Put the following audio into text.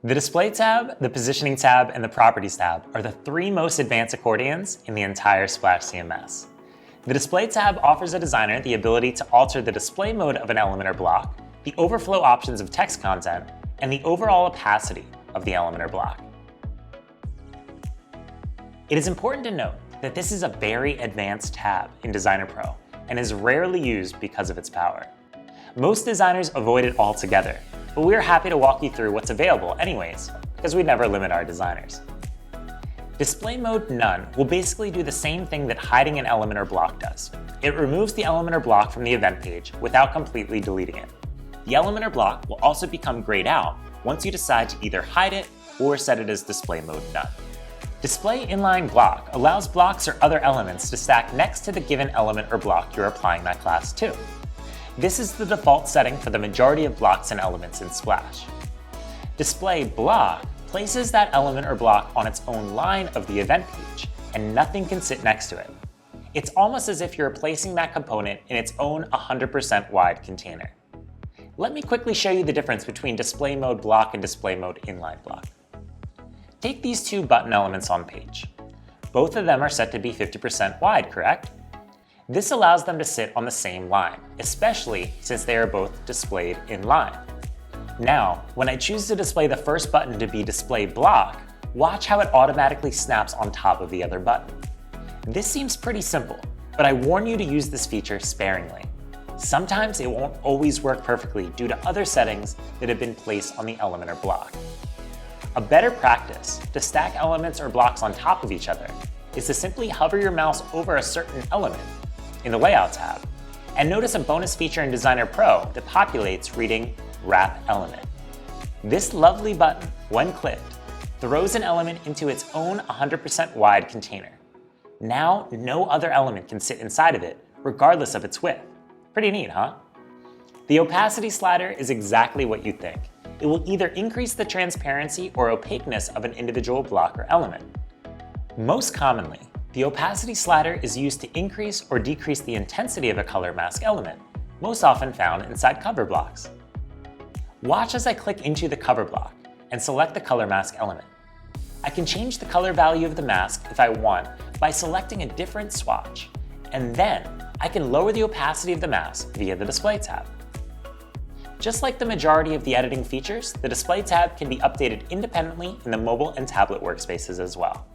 The Display tab, the Positioning tab, and the Properties tab are the three most advanced accordions in the entire Splash CMS. The Display tab offers a designer the ability to alter the display mode of an element or block, the overflow options of text content, and the overall opacity of the element or block. It is important to note that this is a very advanced tab in Designer Pro and is rarely used because of its power. Most designers avoid it altogether, but we are happy to walk you through what's available anyways, because we never limit our designers. Display Mode None will basically do the same thing that hiding an element or block does. It removes the element or block from the event page without completely deleting it. The element or block will also become grayed out once you decide to either hide it or set it as Display Mode None. Display Inline Block allows blocks or other elements to stack next to the given element or block you're applying that class to. This is the default setting for the majority of blocks and elements in Splash. Display Block places that element or block on its own line of the event page, and nothing can sit next to it. It's almost as if you're placing that component in its own 100% wide container. Let me quickly show you the difference between Display Mode Block and Display Mode Inline Block. Take these two button elements on page. Both of them are set to be 50% wide, correct? This allows them to sit on the same line, especially since they are both displayed in line. Now, when I choose to display the first button to be Display Block, watch how it automatically snaps on top of the other button. This seems pretty simple, but I warn you to use this feature sparingly. Sometimes it won't always work perfectly due to other settings that have been placed on the element or block. A better practice to stack elements or blocks on top of each other is to simply hover your mouse over a certain element in the Layout tab, and notice a bonus feature in Designer Pro that populates reading Wrap Element. This lovely button, when clicked, throws an element into its own 100% wide container. Now, no other element can sit inside of it, regardless of its width. Pretty neat, huh? The opacity slider is exactly what you think. It will either increase the transparency or opaqueness of an individual block or element. Most commonly, the opacity slider is used to increase or decrease the intensity of a color mask element, most often found inside cover blocks. Watch as I click into the cover block and select the color mask element. I can change the color value of the mask if I want by selecting a different swatch, and then I can lower the opacity of the mask via the Display tab. Just like the majority of the editing features, the Display tab can be updated independently in the mobile and tablet workspaces as well.